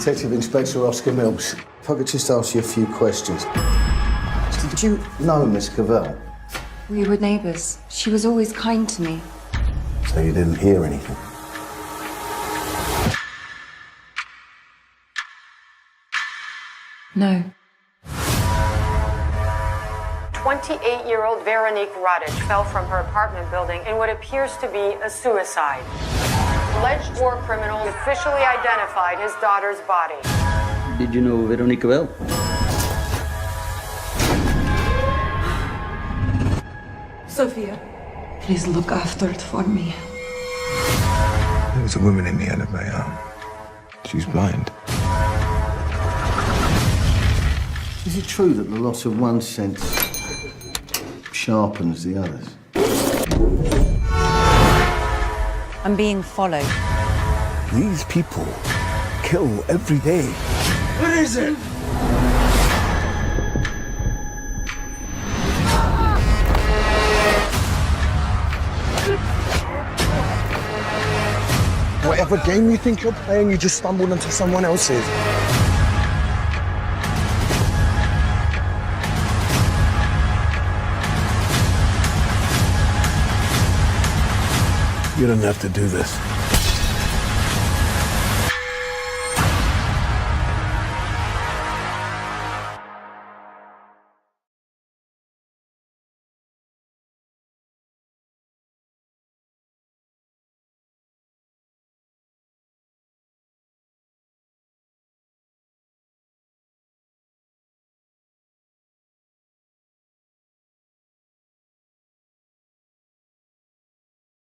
Detective Inspector Oscar Mills. If I could just ask you a few questions. Did you know Miss Cavell? We were neighbours. She was always kind to me. So you didn't hear anything? No. 28-year-old Veronique Radic fell from her apartment building in what appears to be a suicide. Alleged war criminal officially identified his daughter's body. Did you know Veronique well? Sophia, please look after it for me. There was a woman in the end of my arm. She's blind. Is it true that the loss of one sense sharpens the others? I'm being followed. These people kill every day. What is it? Whatever game you think you're playing, you just stumbled into someone else's. You don't have to do this.